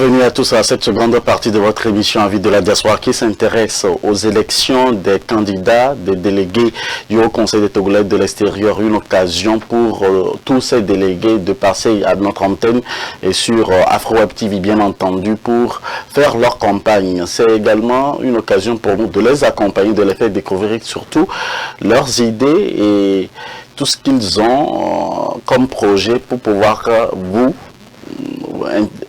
Bienvenue à tous à cette seconde partie de votre émission Avis de la diaspora qui s'intéresse aux élections des candidats, des délégués du Haut Conseil des Togolais de l'extérieur. Une occasion pour tous ces délégués de passer à notre antenne et sur AfroWeb TV bien entendu pour faire leur campagne. C'est également une occasion pour nous de les accompagner, de les faire découvrir surtout leurs idées et tout ce qu'ils ont comme projet pour pouvoir vous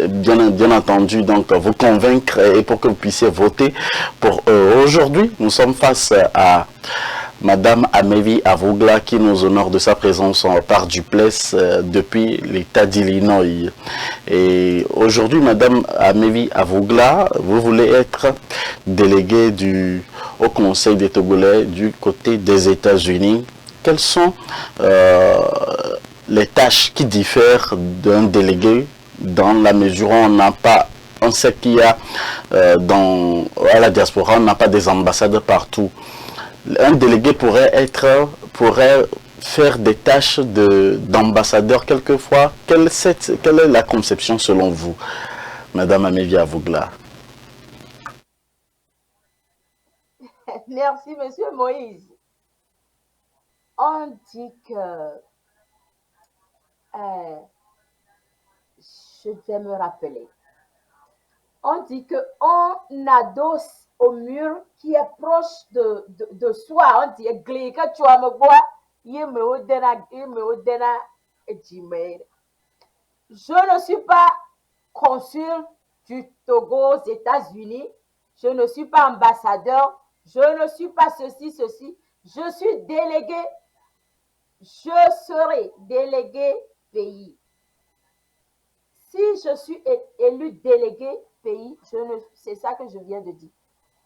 bien entendu donc vous convaincre et pour que vous puissiez voter pour eux. Aujourd'hui, nous sommes face à Madame Amevi Avogla qui nous honore de sa présence par duplex depuis l'État d'Illinois. Et aujourd'hui, Madame Amevi Avogla, vous voulez être déléguée au Conseil des Togolais du côté des États-Unis. Quelles sont les tâches qui diffèrent d'un délégué dans la mesure où on sait qu'il y a à la diaspora, on n'a pas des ambassades partout. Un délégué pourrait faire des tâches d'ambassadeur quelquefois. Quelle est la conception selon vous, Madame Amevi Avogla? Merci, Monsieur Moïse. On dit que je vais me rappeler. On dit qu'on adosse au mur qui est proche de soi. On dit que tu vas me voir. Je ne suis pas consul du Togo aux États-Unis. Je ne suis pas ambassadeur. Je ne suis pas ceci. Je suis délégué. Je serai délégué pays. Si je suis élu délégué pays, c'est ça que je viens de dire.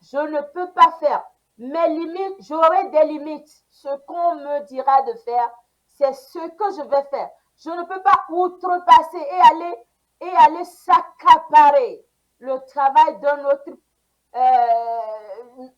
Je ne peux pas faire mes limites, j'aurai des limites. Ce qu'on me dira de faire, c'est ce que je vais faire. Je ne peux pas outrepasser et aller s'accaparer le travail d'un autre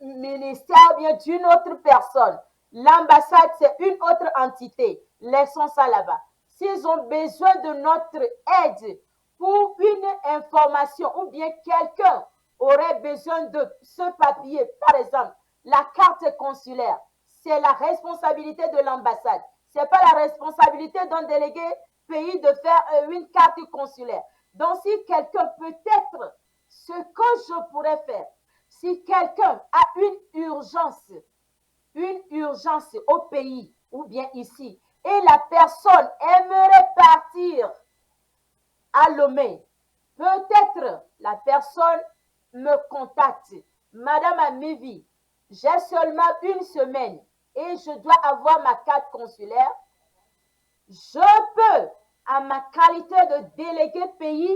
ministère ou bien d'une autre personne. L'ambassade, c'est une autre entité. Laissons ça là-bas. S'ils ont besoin de notre aide pour une information ou bien quelqu'un aurait besoin de ce papier, par exemple, la carte consulaire, c'est la responsabilité de l'ambassade. Ce n'est pas la responsabilité d'un délégué pays de faire une carte consulaire. Donc, si quelqu'un peut-être, ce que je pourrais faire, si quelqu'un a une urgence au pays ou bien ici, et la personne aimerait partir à Lomé, peut-être la personne me contacte. Madame Amevi, j'ai seulement une semaine et je dois avoir ma carte consulaire. Je peux, à ma qualité de délégué pays,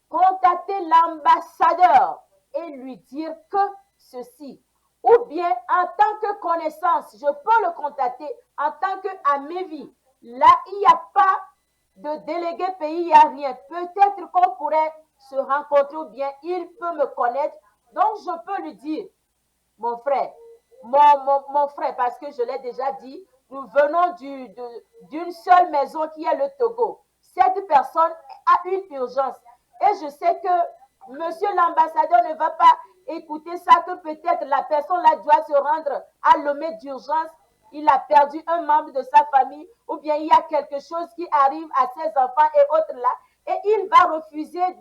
contacter l'ambassadeur et lui dire que ceci. Ou bien, en tant que connaissance, je peux le contacter en tant qu'Amevi. Là, il n'y a pas de délégué pays, il n'y a rien. Peut-être qu'on pourrait se rencontrer ou bien il peut me connaître. Donc, je peux lui dire, mon frère, mon frère, parce que je l'ai déjà dit, nous venons d'une seule maison qui est le Togo. Cette personne a une urgence. Et je sais que monsieur l'ambassadeur ne va pas écouter ça, que peut-être la personne là doit se rendre à Lomé d'urgence. Il a perdu un membre de sa famille ou bien il y a quelque chose qui arrive à ses enfants et autres là. Et il va refuser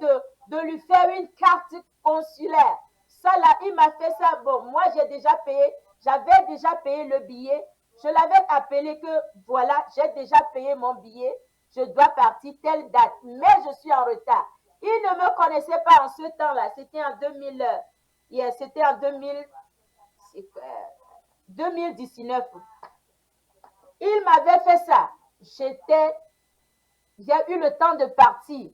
de lui faire une carte consulaire. Ça là, il m'a fait ça. Bon, moi j'ai déjà payé, j'avais déjà payé le billet. Je l'avais appelé que voilà, j'ai déjà payé mon billet. Je dois partir telle date, mais je suis en retard. Il ne me connaissait pas en ce temps-là. C'était en 2019. Il m'avait fait ça. J'ai eu le temps de partir.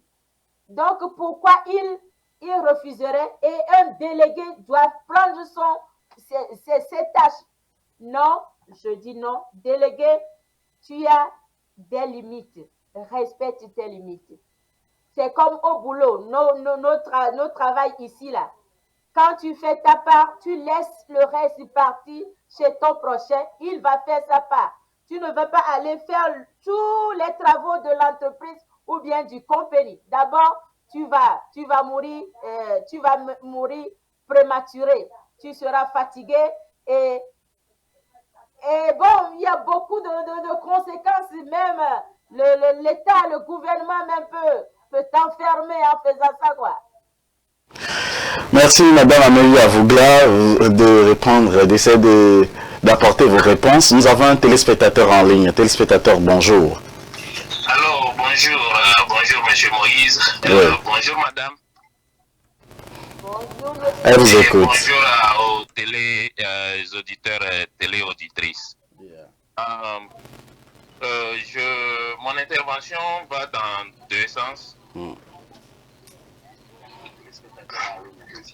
Donc, pourquoi il refuserait et un délégué doit prendre ses tâches? Non, je dis non. Délégué, tu as des limites. Respecte tes limites. C'est comme au boulot, nos travail ici, là. Quand tu fais ta part, tu laisses le reste partir chez ton prochain, il va faire sa part. Tu ne veux pas aller faire tous les travaux de l'entreprise ou bien du compagnie. D'abord, tu vas mourir, mourir prématuré. Tu seras fatigué et, et bon, il y a beaucoup de conséquences, même l'État, le gouvernement même peut t'enfermer en faisant ça, quoi. Merci Madame Amélie Avougla de répondre, d'essayer d'apporter vos réponses. Nous avons un téléspectateur en ligne. Téléspectateur, bonjour. Alors, bonjour, bonjour Monsieur Moïse. Oui. Bonjour Madame. Bonjour, Elle vous Et écoute. bonjour aux auditeurs et téléauditrices. Mon intervention va dans deux sens.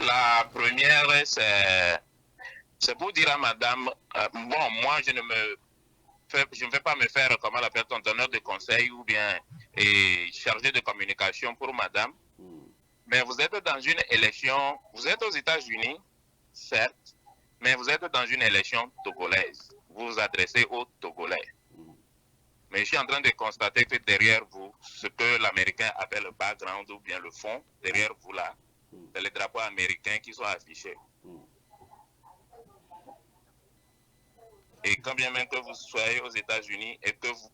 La première, c'est pour dire à Madame, bon, moi je ne vais pas me faire, comment on appelle, ton donneur de conseil ou bien chargé de communication pour Madame. Mais vous êtes dans une élection, vous êtes aux États-Unis, certes, mais vous êtes dans une élection togolaise. Vous vous adressez aux Togolais. Mais je suis en train de constater que derrière vous, ce que l'Américain appelle le background ou bien le fond, derrière vous là, c'est les drapeaux américains qui sont affichés. Et quand bien même que vous soyez aux États-Unis et que vous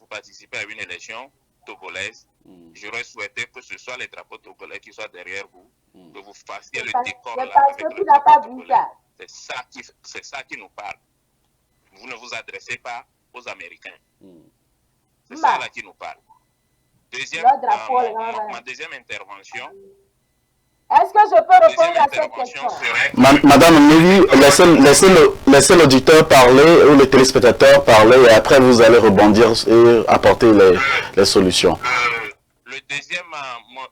participez à une élection togolaise, j'aurais souhaité que ce soit les drapeaux togolais qui soient derrière vous, que vous fassiez le décor là avec le drapeau togolais. C'est ça qui nous parle. Vous ne vous adressez pas aux Américains. C'est ça là qui nous parle. Ma deuxième intervention. Est-ce que je peux répondre à cette question? Madame Amélie, laissez l'auditeur parler ou le téléspectateur parler et après vous allez rebondir et apporter les solutions.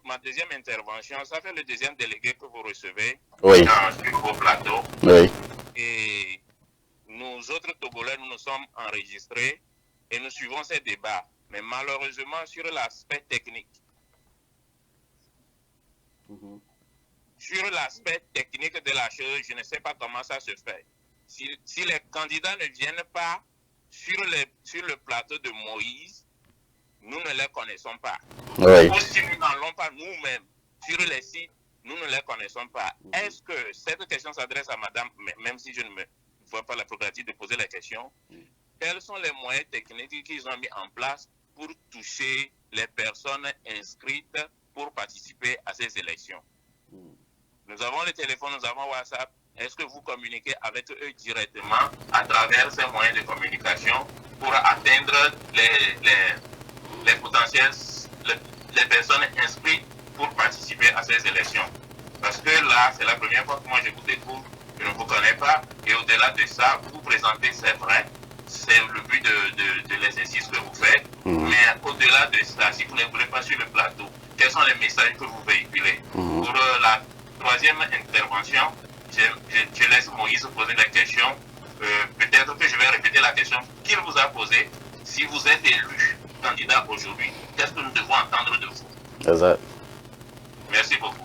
Ma deuxième intervention, ça fait le deuxième délégué que vous recevez sur vos plateaux. Oui. Et nous autres Togolais, nous nous sommes enregistrés et nous suivons ces débats. Mais malheureusement, sur l'aspect technique, sur l'aspect technique de la chose, je ne sais pas comment ça se fait. Si les candidats ne viennent pas sur le plateau de Moïse, nous ne les connaissons pas. Oui. Ou si nous n'allons pas nous-mêmes sur les sites, nous ne les connaissons pas. Est-ce que cette question s'adresse à madame, même si je ne me vois pas la prérogative de poser la question, quels sont les moyens techniques qu'ils ont mis en place pour toucher les personnes inscrites pour participer à ces élections? Nous avons le téléphone, nous avons WhatsApp. Est-ce que vous communiquez avec eux directement à travers ces moyens de communication pour atteindre les potentiels, les personnes inscrites pour participer à ces élections? Parce que là, c'est la première fois que moi je vous découvre, je ne vous connais pas. Et au-delà de ça, vous présentez, c'est vrai, c'est le but de l'exercice que vous faites. Mais au-delà de ça, si vous ne voulez pas sur le plateau, quels sont les messages que vous véhiculez? Pour la troisième intervention, je laisse Moïse poser la question. Peut-être que je vais répéter la question qu'il vous a posée. Si vous êtes élu candidat aujourd'hui, qu'est-ce que nous devons entendre de vous? Exact. Merci beaucoup.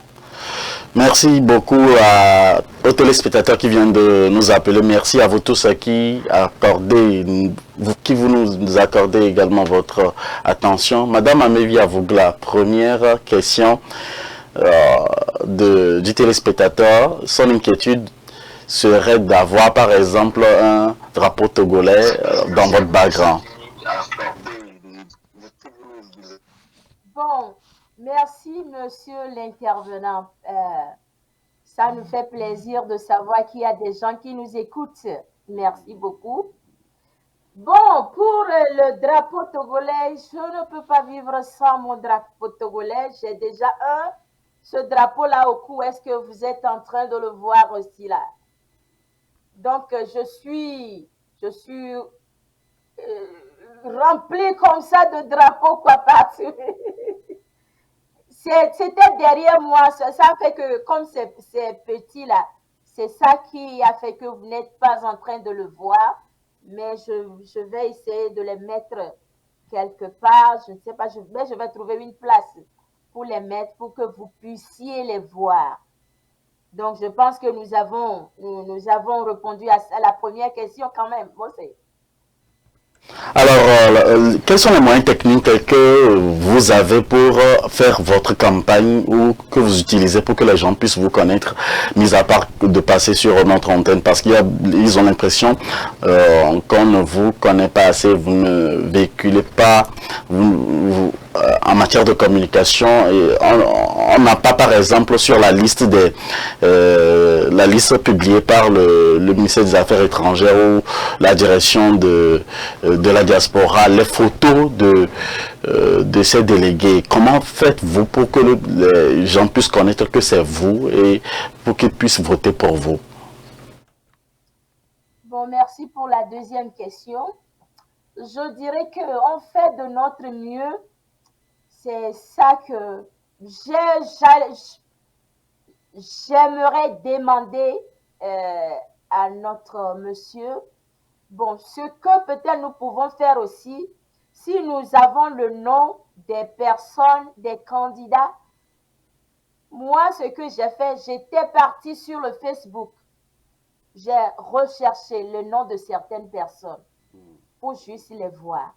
Merci beaucoup aux téléspectateurs qui viennent de nous appeler. Merci à vous tous qui vous nous accordez également votre attention. Madame Amélie Avougla, première question du téléspectateur. Son inquiétude serait d'avoir par exemple un drapeau togolais dans votre background. Bon, merci monsieur l'intervenant. Ça nous fait plaisir de savoir qu'il y a des gens qui nous écoutent. Merci beaucoup. Bon, pour le drapeau togolais, je ne peux pas vivre sans mon drapeau togolais. J'ai déjà ce drapeau-là au cou. Est-ce que vous êtes en train de le voir aussi là? Donc, je suis remplie comme ça de drapeaux, quoi, partout. C'était derrière moi. Ça fait que, comme c'est petit là, c'est ça qui a fait que vous n'êtes pas en train de le voir. Mais je vais essayer de les mettre quelque part. Je ne sais pas, mais je vais trouver une place pour les mettre pour que vous puissiez les voir. Donc, je pense que nous avons répondu à la première question quand même. Bon, Alors, quels sont les moyens techniques que vous avez pour faire votre campagne ou que vous utilisez pour que les gens puissent vous connaître, mis à part de passer sur notre antenne, parce qu'ils ont l'impression qu'on ne vous connaît pas assez, vous ne véhiculez pas en matière de communication, et on n'a pas par exemple sur la liste la liste publiée par le ministère des Affaires étrangères ou la direction de la diaspora, les photos de ces délégués. Comment faites-vous pour que les gens puissent connaître que c'est vous et pour qu'ils puissent voter pour vous? Bon, merci pour la deuxième question. Je dirais qu'on fait de notre mieux. C'est ça que j'aimerais demander à notre monsieur. Bon, ce que peut-être nous pouvons faire aussi, si nous avons le nom des personnes, des candidats, moi, ce que j'ai fait, j'étais partie sur le Facebook. J'ai recherché le nom de certaines personnes pour juste les voir.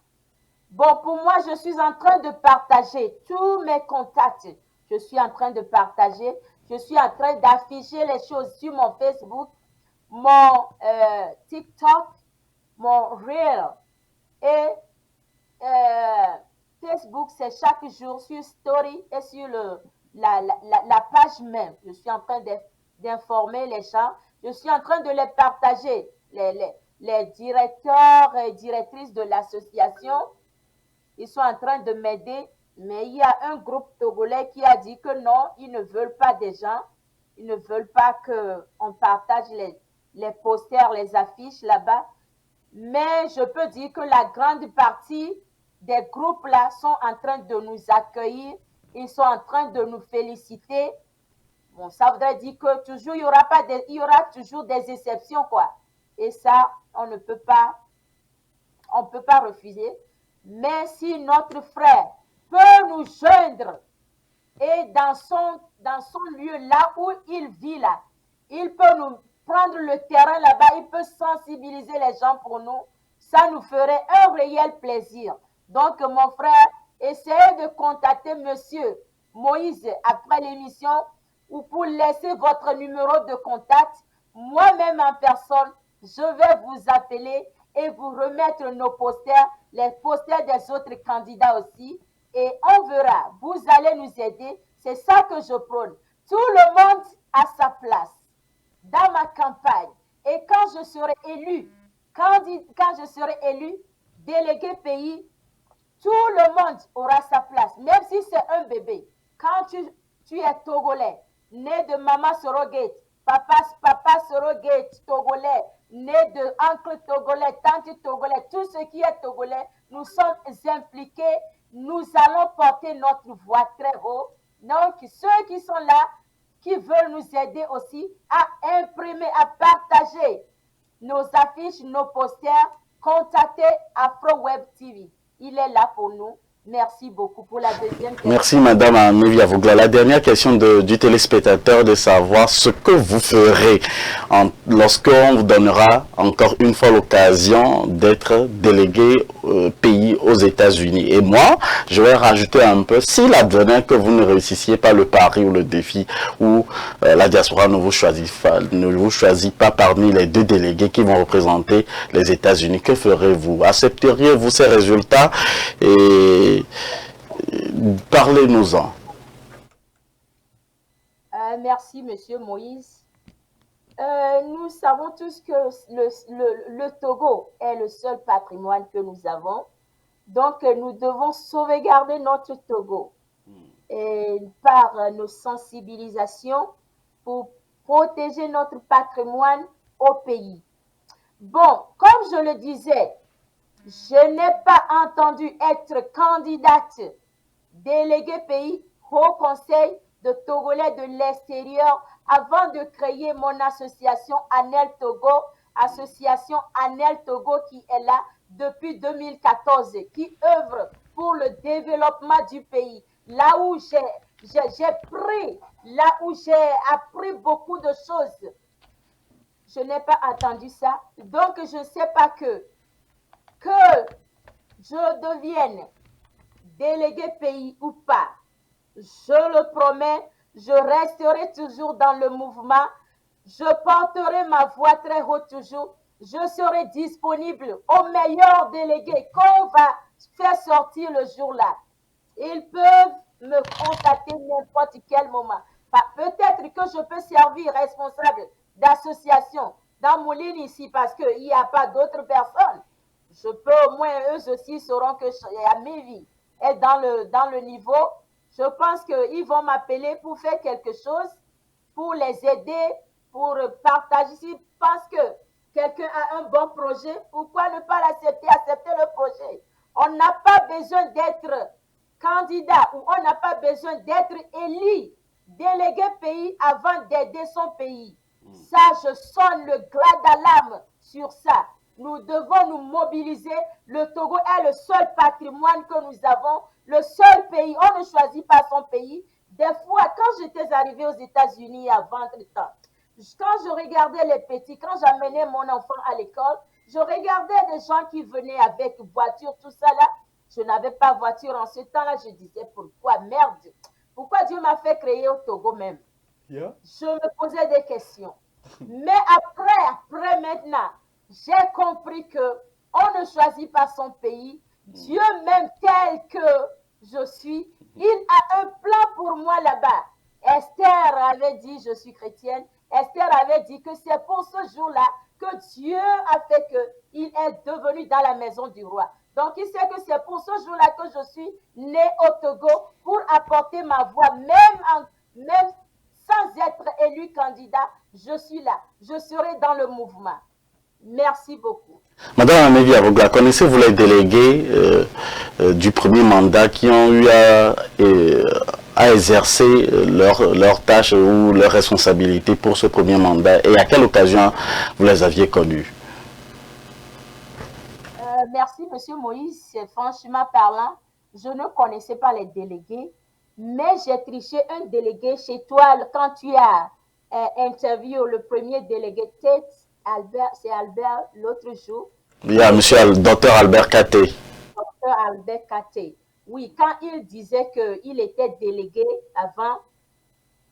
Bon, pour moi, je suis en train de partager tous mes contacts. Je suis en train de partager. Je suis en train d'afficher les choses sur mon Facebook, mon TikTok, mon Reel. Et Facebook, c'est chaque jour sur Story et sur la page même. Je suis en train d'informer les gens. Je suis en train de les partager. Les directeurs et directrices de l'association, ils sont en train de m'aider. Mais il y a un groupe togolais qui a dit que non, ils ne veulent pas des gens. Ils ne veulent pas qu'on partage les posters, les affiches là-bas. Mais je peux dire que la grande partie des groupes là sont en train de nous accueillir. Ils sont en train de nous féliciter. Bon, ça voudrait dire que toujours il y aura toujours des exceptions, quoi. Et ça, on ne peut pas refuser. Mais si notre frère peut nous joindre et dans son lieu là où il vit là, il peut nous prendre le terrain là-bas, il peut sensibiliser les gens pour nous, ça nous ferait un réel plaisir. Donc mon frère, essayez de contacter monsieur Moïse après l'émission ou pour laisser votre numéro de contact. Moi-même en personne, je vais vous appeler et vous remettre nos posters, les posters des autres candidats aussi. Et on verra, vous allez nous aider. C'est ça que je prône. Tout le monde a sa place dans ma campagne. Et quand je serai élu, quand je serai élu, délégué pays, tout le monde aura sa place, même si c'est un bébé. Quand tu es togolais, né de maman surrogate, papa surrogate togolais, né de oncle togolais, tante togolais, tout ce qui est togolais, nous sommes impliqués, nous allons porter notre voix très haut. Donc, ceux qui sont là, qui veulent nous aider aussi à imprimer, à partager nos affiches, nos posters, contactez Afro Web TV. Il est là pour nous. Merci beaucoup pour la deuxième question. Merci Madame Amélie Avougla. La dernière question du téléspectateur de savoir ce que vous ferez lorsqu'on vous donnera encore une fois l'occasion d'être délégué pays aux États-Unis. Et moi, je vais rajouter un peu, s'il advenait que vous ne réussissiez pas le pari ou le défi, ou la diaspora ne vous choisit pas parmi les deux délégués qui vont représenter les États-Unis, que ferez-vous? Accepteriez-vous ces résultats? Et parlez-nous-en. Merci, Monsieur Moïse. Nous savons tous que le Togo est le seul patrimoine que nous avons. Donc, nous devons sauvegarder notre Togo et par nos sensibilisations pour protéger notre patrimoine au pays. Bon, comme je le disais, je n'ai pas entendu être candidate déléguée pays au Conseil de Togolais de l'extérieur avant de créer mon association Anel Togo, association Anel Togo qui est là depuis 2014, qui œuvre pour le développement du pays. Là où j'ai appris beaucoup de choses. Je n'ai pas entendu ça. Donc, je ne sais pas que que je devienne délégué pays ou pas, je le promets, je resterai toujours dans le mouvement, je porterai ma voix très haut toujours, je serai disponible aux meilleurs délégués qu'on va faire sortir le jour-là. Ils peuvent me contacter n'importe quel moment. Peut-être que je peux servir responsable d'association dans mon ligne ici parce qu'il n'y a pas d'autres personnes. Je peux au moins, eux aussi sauront que mes vies est dans le niveau. Je pense qu'ils vont m'appeler pour faire quelque chose, pour les aider, pour partager. S'ils pensent que quelqu'un a un bon projet, pourquoi ne pas l'accepter, accepter le projet? On n'a pas besoin d'être candidat ou on n'a pas besoin d'être élu délégué pays avant d'aider son pays. Ça, je sonne le glas d'alarme sur ça. Nous devons nous mobiliser. Le Togo est le seul patrimoine que nous avons, le seul pays. On ne choisit pas son pays. Des fois, quand j'étais arrivée aux États-Unis à 20 ans, quand je regardais les petits, quand j'amenais mon enfant à l'école, je regardais des gens qui venaient avec voiture, tout ça là. Je n'avais pas voiture en ce temps-là. Je disais, pourquoi merde? Pourquoi Dieu m'a fait créer au Togo même? Yeah. Je me posais des questions. Mais après maintenant, j'ai compris que on ne choisit pas son pays. Dieu même tel que je suis, il a un plan pour moi là-bas. Esther avait dit, je suis chrétienne. Esther avait dit que c'est pour ce jour-là que Dieu a fait qu'il est devenu dans la maison du roi. Donc, il sait que c'est pour ce jour-là que je suis née au Togo pour apporter ma voix, même sans être élu candidat, je suis là. Je serai dans le mouvement. Merci beaucoup. Madame Amévi Avogla, connaissez-vous les délégués du premier mandat qui ont eu à exercer leurs tâches ou leurs responsabilités pour ce premier mandat et à quelle occasion vous les aviez connus? Merci, Monsieur Moïse. Franchement parlant, je ne connaissais pas les délégués, mais j'ai triché un délégué chez toi quand tu as interviewé le premier délégué tête, Albert, c'est Albert l'autre jour. Il y a Monsieur Dr Albert Katé. Dr Albert Katé. Oui, quand il disait qu'il était délégué avant,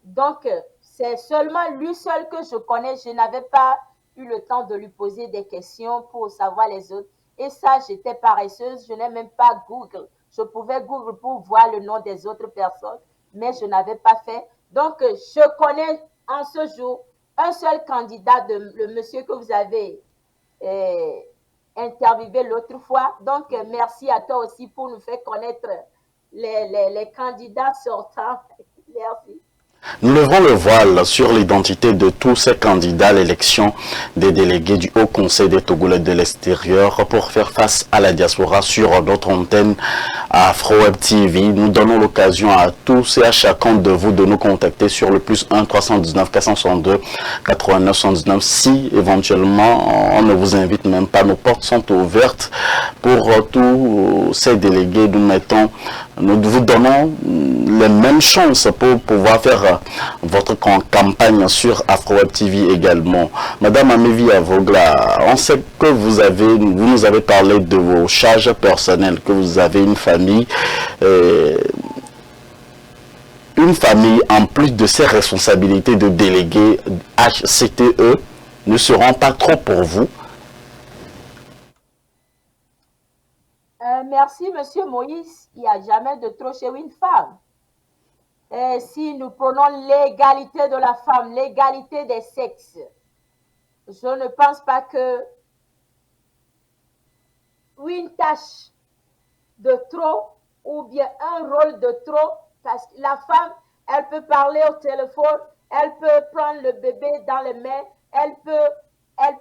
donc c'est seulement lui seul que je connais. Je n'avais pas eu le temps de lui poser des questions pour savoir les autres. Et ça, j'étais paresseuse, je n'ai même pas Google. Je pouvais Google pour voir le nom des autres personnes, mais je n'avais pas fait. Donc, je connais en ce jour un seul candidat, le monsieur que vous avez interviewé l'autre fois. Donc, merci à toi aussi pour nous faire connaître les candidats sortants. Merci. Nous levons le voile sur l'identité de tous ces candidats à l'élection des délégués du Haut Conseil des Togolais de l'extérieur pour faire face à la diaspora sur notre antenne Afro-Web TV. Nous donnons l'occasion à tous et à chacun de vous de nous contacter sur le +1 319 462 89 119 si éventuellement on ne vous invite même pas. Nos portes sont ouvertes pour tous ces délégués. Nous vous donnons les mêmes chances pour pouvoir faire votre campagne sur Afro-Web TV également. Madame Amévi Avogla, on sait que vous nous avez parlé de vos charges personnelles, que vous avez une famille. Une famille, en plus de ses responsabilités de délégué HCTE, ne seront pas trop pour vous? Merci, Monsieur Moïse. Il n'y a jamais de trop chez une femme. Si nous prenons l'égalité de la femme, l'égalité des sexes, je ne pense pas que une tâche de trop ou bien un rôle de trop, parce que la femme, elle peut parler au téléphone, elle peut prendre le bébé dans les mains, elle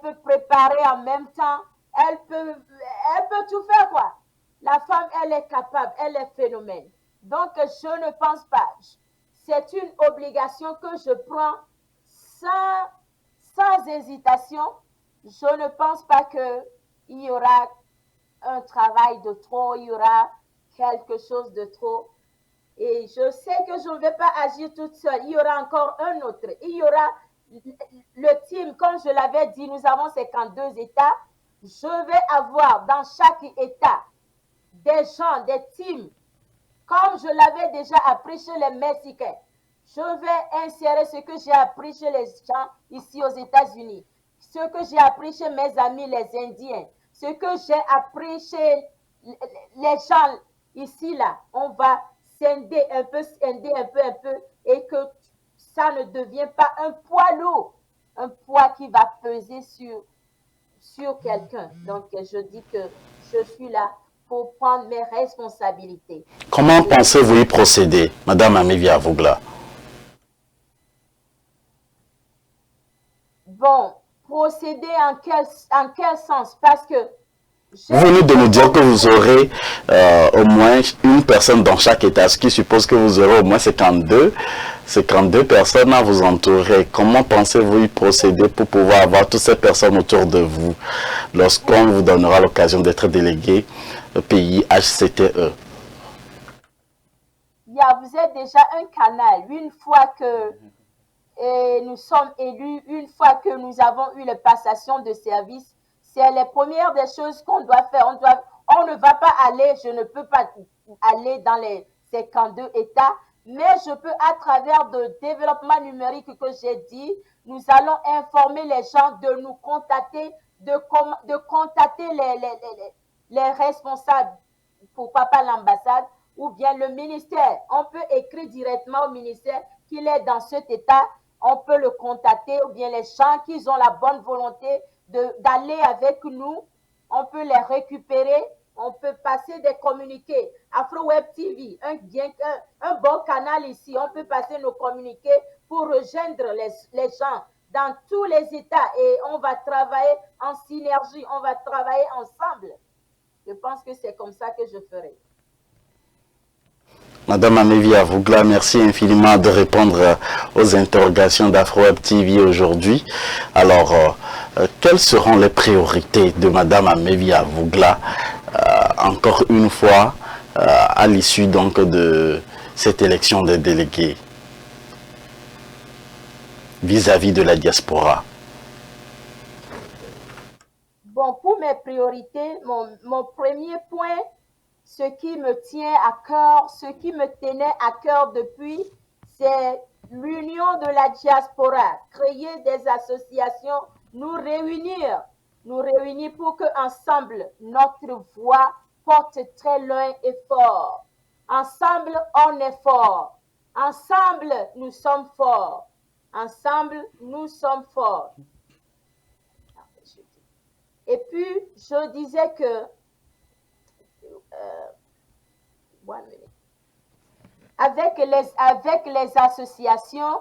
peut préparer en même temps, elle peut tout faire quoi. La femme, elle est capable, elle est phénomène. Donc, je ne pense pas. C'est une obligation que je prends sans hésitation. Je ne pense pas qu'il y aura un travail de trop, il y aura quelque chose de trop. Et je sais que je ne vais pas agir toute seule. Il y aura encore un autre. Il y aura le team, comme je l'avais dit, nous avons 52 États. Je vais avoir dans chaque État des gens, des teams, comme je l'avais déjà appris chez les Mexicains. Je vais insérer ce que j'ai appris chez les gens ici aux États-Unis, ce que j'ai appris chez mes amis les Indiens, ce que j'ai appris chez les gens ici, là. On va scinder un peu, et que ça ne devient pas un poids lourd, un poids qui va peser sur quelqu'un. Donc, je dis que je suis là pour prendre mes responsabilités. Comment pensez-vous y procéder, Madame Amevia Avougla? Bon, procéder en quel sens? Parce que vous venez de nous dire que vous aurez au moins une personne dans chaque État, ce qui suppose que vous aurez au moins 52 personnes à vous entourer. Comment pensez-vous y procéder pour pouvoir avoir toutes ces personnes autour de vous lorsqu'on vous donnera l'occasion d'être délégué pays HCTE? Vous êtes déjà un canal. Une fois que nous sommes élus, une fois que nous avons eu la passation de service, c'est les premières des choses qu'on doit faire. On ne va pas aller, je ne peux pas aller dans les 52 États, mais je peux, à travers le développement numérique que j'ai dit, nous allons informer les gens de nous contacter, de contacter les responsables, pourquoi pas l'ambassade, ou bien le ministère. On peut écrire directement au ministère qu'il est dans cet état, on peut le contacter, ou bien les gens qui ont la bonne volonté d'aller avec nous, on peut les récupérer, on peut passer des communiqués. AfroWeb TV, un bon canal ici, on peut passer nos communiqués pour rejoindre les gens dans tous les États et on va travailler en synergie, on va travailler ensemble. Je pense que c'est comme ça que je ferai. Madame Amevia Avougla, merci infiniment de répondre aux interrogations d'AfroWeb TV aujourd'hui. Alors, quelles seront les priorités de Madame Amevia Avougla, encore une fois, à l'issue donc de cette élection des délégués vis-à-vis de la diaspora? Bon, pour mes priorités, mon premier point, ce qui me tient à cœur, ce qui me tenait à cœur depuis, c'est l'union de la diaspora, créer des associations, nous réunir pour que ensemble notre voix porte très loin et fort. Ensemble, on est fort. Ensemble, nous sommes forts. Ensemble, nous sommes forts. Et puis, je disais que avec les associations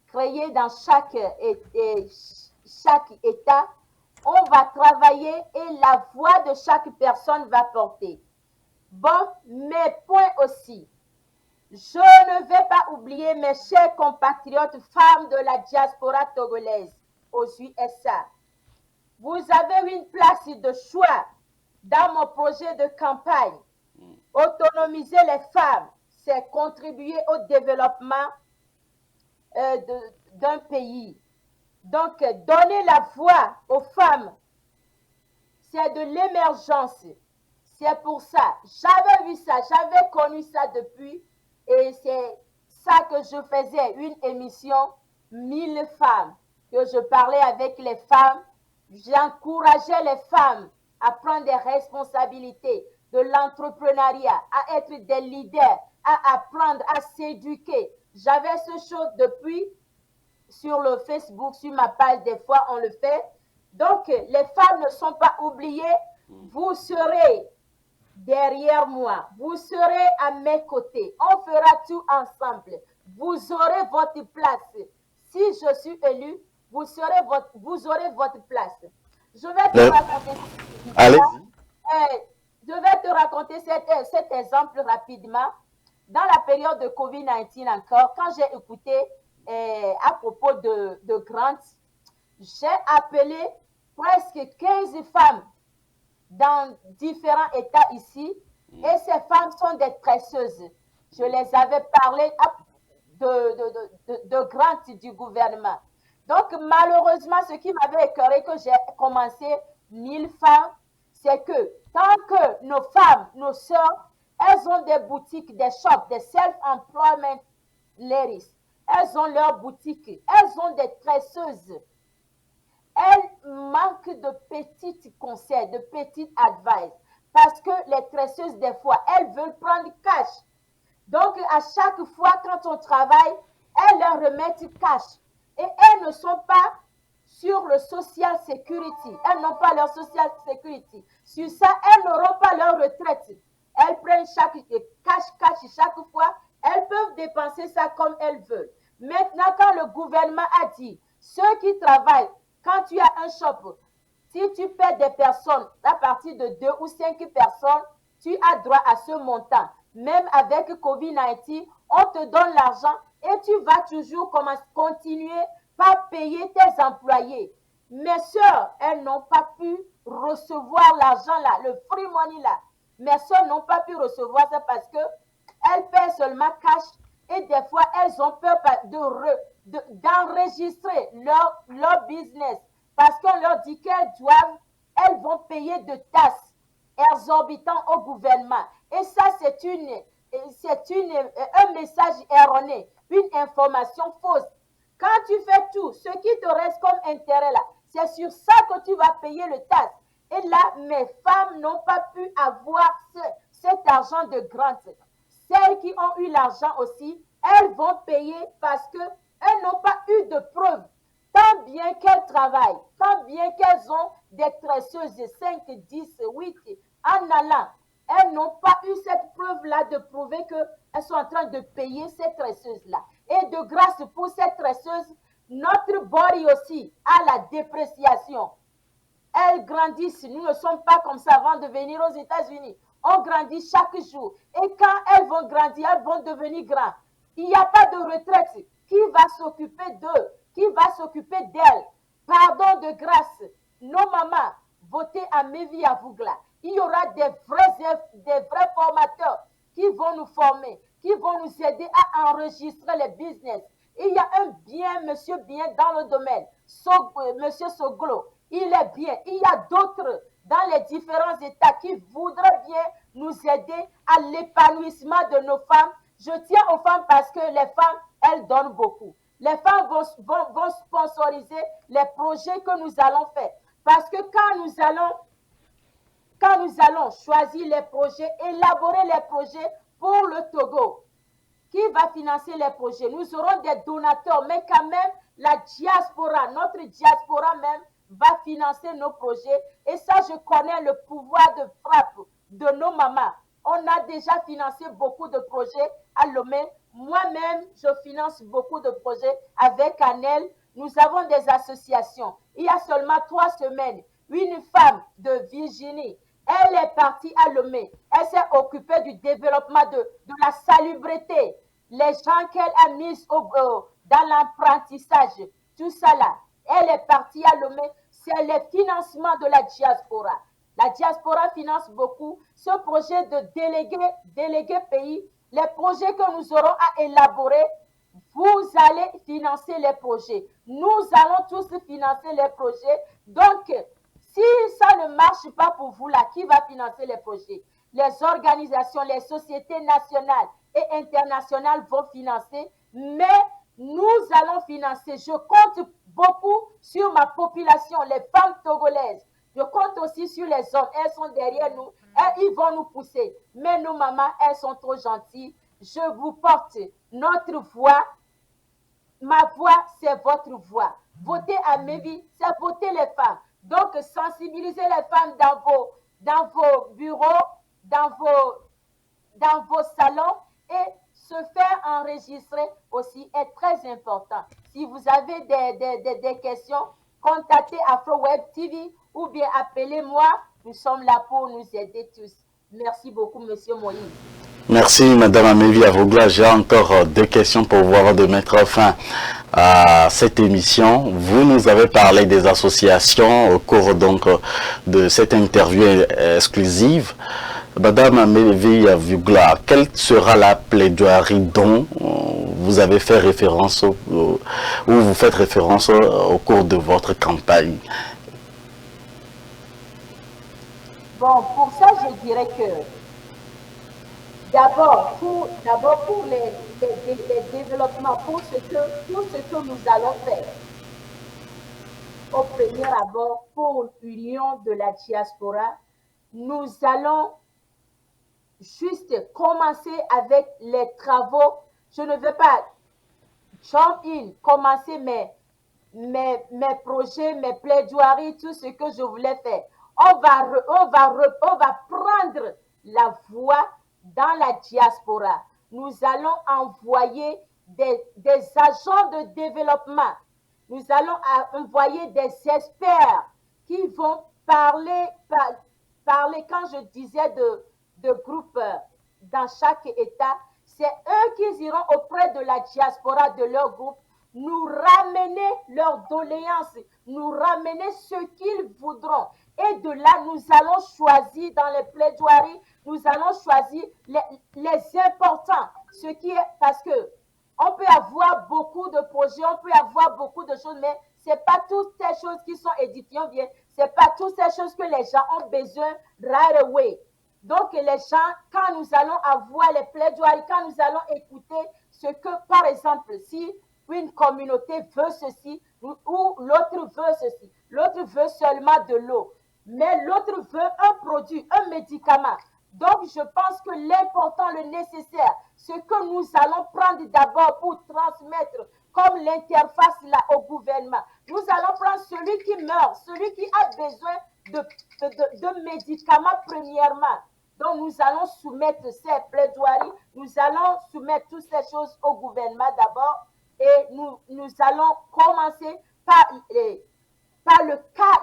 créées dans chaque État, on va travailler et la voix de chaque personne va porter. Bon, mes points aussi. Je ne vais pas oublier mes chers compatriotes femmes de la diaspora togolaise aux USA. Vous avez une place de choix dans mon projet de campagne. Autonomiser les femmes, c'est contribuer au développement d'un pays. Donc, donner la voix aux femmes, c'est de l'émergence. C'est pour ça. J'avais vu ça, j'avais connu ça depuis. Et c'est ça que je faisais, une émission 1000 femmes, que je parlais avec les femmes. J'encourageais les femmes à prendre des responsabilités de l'entrepreneuriat, à être des leaders, à apprendre, à s'éduquer. J'avais ce chose depuis sur le Facebook, sur ma page, des fois on le fait. Donc, les femmes ne sont pas oubliées. Vous serez derrière moi. Vous serez à mes côtés. On fera tout ensemble. Vous aurez votre place. Si je suis élu, vous aurez votre place. Je vais te raconter. Je vais te raconter cet exemple rapidement. Dans la période de COVID-19 encore, quand j'ai écouté à propos de Grant, j'ai appelé presque 15 femmes dans différents États ici, et ces femmes sont des tresseuses. Je les avais parlé de grant du gouvernement. Donc, malheureusement, ce qui m'avait écœuré, que j'ai commencé 1000 femmes, c'est que tant que nos femmes, nos sœurs, elles ont des boutiques, des shops, des self-employment ladies, elles ont leurs boutiques, elles ont des tresseuses, elles manquent de petits conseils, de petites advice, parce que les tresseuses, des fois, elles veulent prendre cash. Donc, à chaque fois, quand on travaille, elles leur remettent cash. Et elles ne sont pas sur le social security. Elles n'ont pas leur social security. Sur ça, elles n'auront pas leur retraite. Elles prennent cash chaque fois. Elles peuvent dépenser ça comme elles veulent. Maintenant, quand le gouvernement a dit, ceux qui travaillent, quand tu as un shop, si tu paies des personnes, à partir de 2 ou 5 personnes, tu as droit à ce montant. Même avec COVID-19, on te donne l'argent et tu vas toujours continuer par payer tes employés. Mes soeurs, elles n'ont pas pu recevoir l'argent là, le free money là. Mes soeurs n'ont pas pu recevoir ça parce que elles paient seulement cash et des fois elles ont peur d'enregistrer leur business parce qu'on leur dit elles vont payer de taxes exorbitantes au gouvernement. Et ça, c'est un message erroné, une information fausse. Quand tu fais tout, ce qui te reste comme intérêt là, c'est sur ça que tu vas payer le taxe. Et là, mes femmes n'ont pas pu avoir cet argent de grant. Celles qui ont eu l'argent aussi, elles vont payer parce qu'elles n'ont pas eu de preuves. Tant bien qu'elles travaillent, tant bien qu'elles ont des tresseuses de 5, 10, 8, en allant, elles n'ont pas eu cette preuve-là de prouver qu'elles sont en train de payer ces tresseuses-là. Et de grâce pour ces tresseuses, notre body aussi a la dépréciation. Elles grandissent. Nous ne sommes pas comme ça avant de venir aux États-Unis. On grandit chaque jour. Et quand elles vont grandir, elles vont devenir grandes. Il n'y a pas de retraite. Qui va s'occuper d'eux? Qui va s'occuper d'elles? Pardon de grâce. Nos mamans, votez à Mevi Avougla. Il y aura des vrais formateurs qui vont nous former, qui vont nous aider à enregistrer les business. Il y a un bien, monsieur bien dans le domaine, monsieur Soglo, il est bien. Il y a d'autres dans les différents États qui voudraient bien nous aider à l'épanouissement de nos femmes. Je tiens aux femmes parce que les femmes, elles donnent beaucoup. Les femmes vont sponsoriser les projets que nous allons faire. Parce que quand nous allons choisir les projets, élaborer les projets pour le Togo, qui va financer les projets? Nous aurons des donateurs, mais quand même, la diaspora, notre diaspora même, va financer nos projets. Et ça, je connais le pouvoir de frappe de nos mamans. On a déjà financé beaucoup de projets à Lomé. Moi-même, je finance beaucoup de projets avec Anel. Nous avons des associations. Il y a seulement 3 semaines, une femme de Virginie, elle est partie à Lomé. Elle s'est occupée du développement de la salubrité. Les gens qu'elle a mis dans l'apprentissage, tout ça là. Elle est partie à Lomé. C'est le financement de la diaspora. La diaspora finance beaucoup. Ce projet de délégué pays, les projets que nous aurons à élaborer, vous allez financer les projets. Nous allons tous financer les projets. Donc, si ça ne marche pas pour vous là, qui va financer les projets? Les organisations, les sociétés nationales et internationales vont financer, mais nous allons financer. Je compte beaucoup sur ma population, les femmes togolaises. Je compte aussi sur les hommes. Elles sont derrière nous. Ils vont nous pousser. Mais nos mamans, elles sont trop gentilles. Je vous porte notre voix. Ma voix, c'est votre voix. Votez à Mevi, c'est voter les femmes. Donc, sensibiliser les femmes dans vos bureaux, dans vos salons et se faire enregistrer aussi est très important. Si vous avez des questions, contactez AfroWeb TV ou bien appelez-moi. Nous sommes là pour nous aider tous. Merci beaucoup, Monsieur Moïse. Merci, Madame Amélie Avougla. J'ai encore 2 questions pour voir de mettre fin à cette émission. Vous nous avez parlé des associations au cours donc de cette interview exclusive. Madame Amélie Avougla, quelle sera la plaidoirie dont vous avez fait référence ou vous faites référence au cours de votre campagne? Bon, pour ça, je dirais que d'abord pour les développements, pour ce que nous allons faire, au premier abord, pour l'union de la diaspora, nous allons juste commencer avec les travaux. Je ne veux pas jump in, commencer mes projets, mes plaidoiries, tout ce que je voulais faire. On va prendre la voie dans la diaspora. Nous allons envoyer des agents de développement. Nous allons envoyer des experts qui vont parler quand je disais de groupes dans chaque État, c'est eux qui iront auprès de la diaspora de leur groupe, nous ramener leurs doléances, nous ramener ce qu'ils voudront. Et de là, nous allons choisir dans les plaidoiries, nous allons choisir les importants, ce qui est parce que on peut avoir beaucoup de projets, on peut avoir beaucoup de choses, mais ce n'est pas toutes ces choses qui sont édifiantes, bien, ce n'est pas toutes ces choses que les gens ont besoin right away. Donc, les gens, quand nous allons avoir les plaidoiries, quand nous allons écouter ce que, par exemple, si une communauté veut ceci ou l'autre veut ceci, l'autre veut seulement de l'eau, mais l'autre veut un produit, un médicament. Donc, je pense que l'important, le nécessaire, ce que nous allons prendre d'abord pour transmettre comme l'interface là au gouvernement, nous allons prendre celui qui meurt, celui qui a besoin de médicaments premièrement. Donc, nous allons soumettre ces plaidoiries, nous allons soumettre toutes ces choses au gouvernement d'abord et nous allons commencer par le cas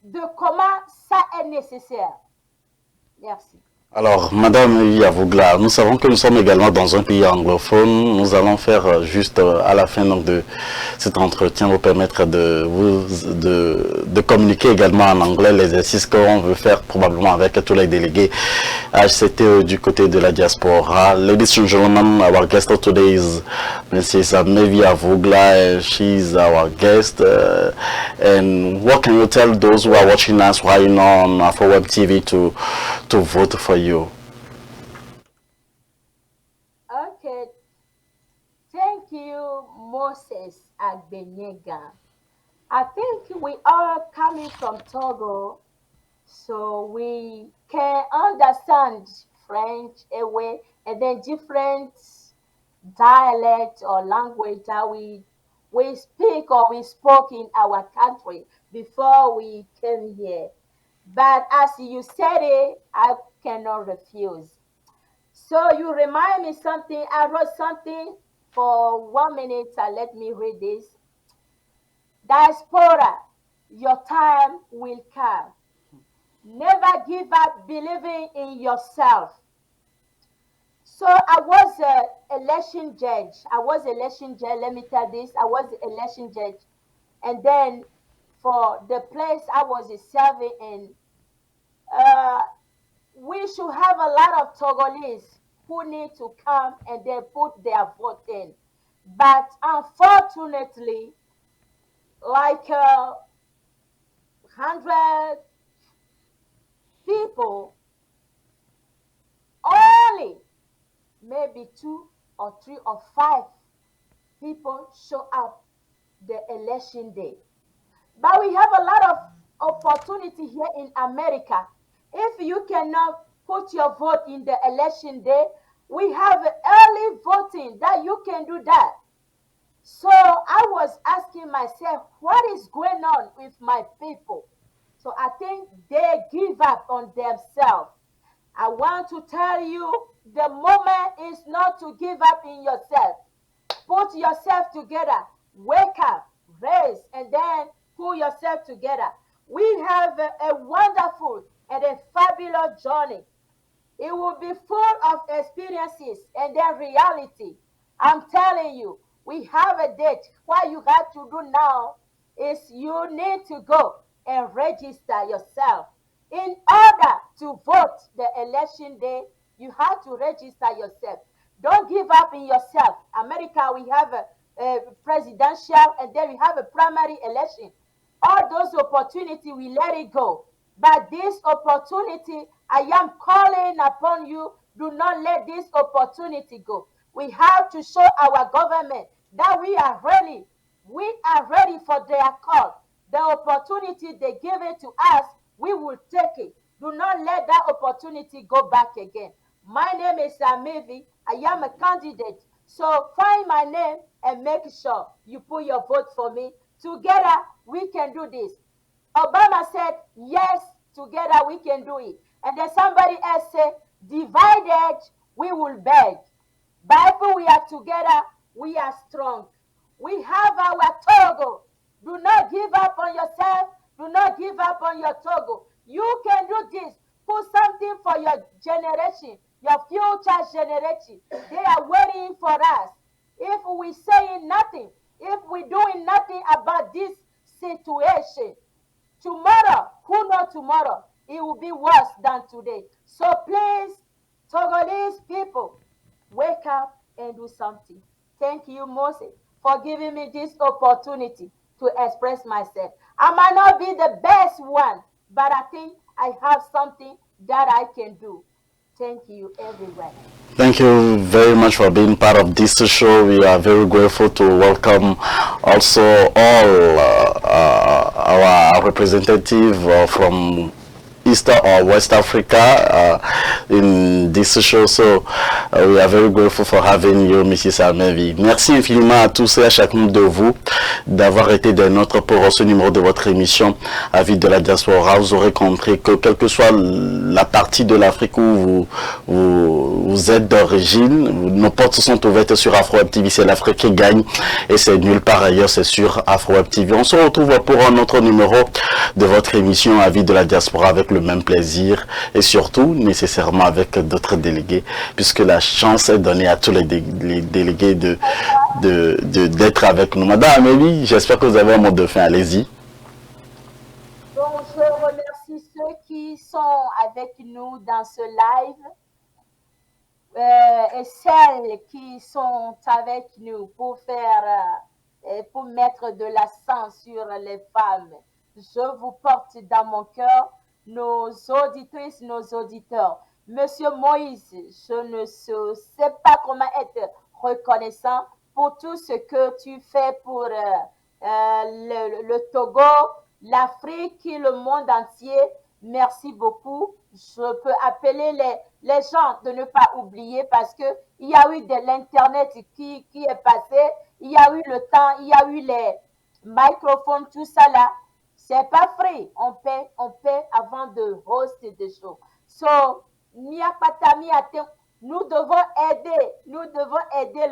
de comment ça est nécessaire. Merci. Alors, Madame Yavougla, nous savons que nous sommes également dans un pays anglophone. Nous allons faire juste à la fin donc, de cet entretien vous permettre de communiquer également en anglais l'exercice qu'on veut faire probablement avec tous les délégués HCT du côté de la diaspora. Ladies and gentlemen, our guest of today is Mrs. Mevi Yavougla. She's our guest. And what can you tell those who are watching us right now on AfroWeb TV to vote for you? Okay. Thank you, Moses Agbenyega. I think we are coming from Togo, so we can understand French away and then different dialect or language that we speak or we spoke in our country before we came here. But as you said it, I cannot refuse. So you remind me something. I wrote something for 1 minute. Let me read this. Diaspora, your time will come. Never give up believing in yourself. So I was an election judge. I was election judge. Let me tell this. I was election judge. And then for the place I was serving in, uh, we should have a lot of Togolese who need to come and then put their vote in. But unfortunately, like 100 people, only maybe 2 or 3 or 5 people show up the election day. But we have a lot of opportunity here in America. If you cannot put your vote in the election day, we have early voting that you can do that. So I was asking myself, what is going on with my people? So I think they give up on themselves. I want to tell you the moment is not to give up in yourself. Put yourself together, wake up, raise, and then pull yourself together. We have a wonderful and a fabulous journey. It will be full of experiences and then reality. I'm telling you, we have a date. What you have to do now is you need to go and register yourself. In order to vote the election day, you have to register yourself. Don't give up in yourself. America, we have a presidential and then we have a primary election. all those opportunities, we let it go. But this opportunity, I am calling upon you, do not let this opportunity go. We have to show our government that we are ready. We are ready for their call. The opportunity they give it to us, we will take it. Do not let that opportunity go back again. My name is Amevi. I am a candidate. So find my name and make sure you put your vote for me. Together, we can do this. Obama said, yes, together we can do it. And then somebody else said, divided, we will beg. But if we are together, we are strong. We have our Togo. Do not give up on yourself. Do not give up on your Togo. You can do this. Put something for your generation, your future generation. They are waiting for us. If we saying nothing, if we doing nothing about this situation, tomorrow, who knows tomorrow, it will be worse than today. So please, Togolese people, wake up and do something. Thank you, Moses, for giving me this opportunity to express myself. I might not be the best one, but I think I have something that I can do. Thank you, everyone. Thank you very much for being part of this show. We are very grateful to welcome also all our representatives from East or West Africa in this show. So we are very grateful for having you, Mrs. Amevi. Merci infiniment à tous et à chacun de vous d'avoir été des nôtres pour ce numéro de votre émission Avis de la diaspora. Vous aurez compris que quelle que soit la partie de l'Afrique où vous êtes d'origine, nos portes sont ouvertes sur AfroWeb TV. C'est l'Afrique qui gagne et c'est nulle part ailleurs, c'est sur AfroWeb TV. On se retrouve pour un autre numéro de votre émission Avis de la diaspora avec le même plaisir et surtout nécessairement avec d'autres délégués, puisque la chance est donnée à tous les délégués d'être avec nous. Madame Amélie, j'espère que vous avez un mot de fin. Allez-y. Donc, je remercie ceux qui sont avec nous dans ce live et celles qui sont avec nous pour mettre de l'accent sur les femmes. Je vous porte dans mon cœur, nos auditrices, nos auditeurs. Monsieur Moïse, je ne sais pas comment être reconnaissant pour tout ce que tu fais pour le Togo, l'Afrique et le monde entier. Merci beaucoup. Je peux appeler les gens de ne pas oublier parce que il y a eu de l'Internet qui est passé, il y a eu le temps, il y a eu les microphones, tout ça là. C'est pas free. On paie avant de host des shows. So, nous devons aider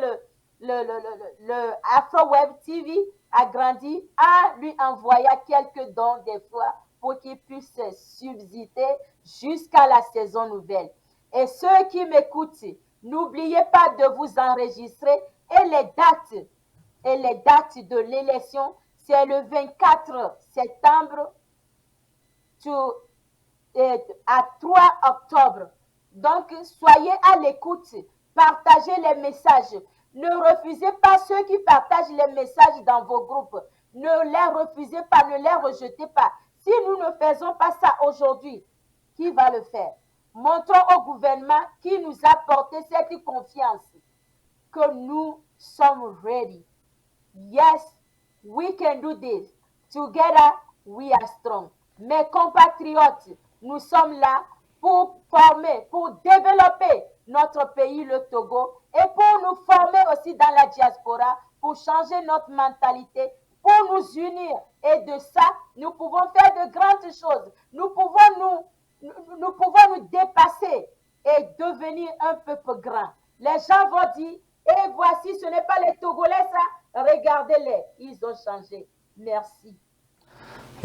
le AfroWeb TV à grandir, à lui envoyer quelques dons des fois pour qu'il puisse subsister jusqu'à la saison nouvelle. Et ceux qui m'écoutent, n'oubliez pas de vous enregistrer et les dates de l'élection. C'est le 24 septembre à 3 octobre. Donc, soyez à l'écoute. Partagez les messages. Ne refusez pas ceux qui partagent les messages dans vos groupes. Ne les refusez pas, ne les rejetez pas. Si nous ne faisons pas ça aujourd'hui, qui va le faire? Montrons au gouvernement qui nous a porté cette confiance que nous sommes ready. Yes. We can do this. Together, we are strong. Mes compatriotes, nous sommes là pour former, pour développer notre pays, le Togo, et pour nous former aussi dans la diaspora, pour changer notre mentalité, pour nous unir. Et de ça, nous pouvons faire de grandes choses. Nous pouvons nous dépasser et devenir un peuple grand. Les gens vont dire, et voici, ce n'est pas les Togolais, ça. Regardez-les, ils ont changé. Merci.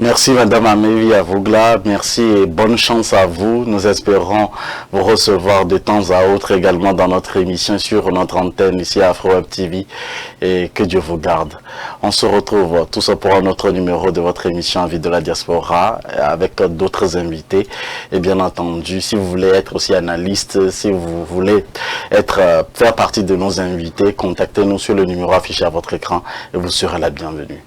Merci Madame Amélie Avougla, merci et bonne chance à vous. Nous espérons vous recevoir de temps à autre également dans notre émission sur notre antenne ici à AfroWeb TV et que Dieu vous garde. On se retrouve tout ça pour un autre numéro de votre émission Avis de la diaspora avec d'autres invités. Et bien entendu, si vous voulez être aussi analyste, si vous voulez faire partie de nos invités, contactez-nous sur le numéro affiché à votre écran et vous serez la bienvenue.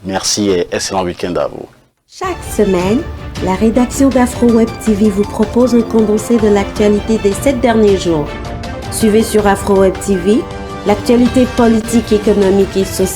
Merci et excellent week-end à vous. Chaque semaine, la rédaction d'Afro Web TV vous propose un condensé de l'actualité des 7 derniers jours. Suivez sur Afro Web TV l'actualité politique, économique et sociale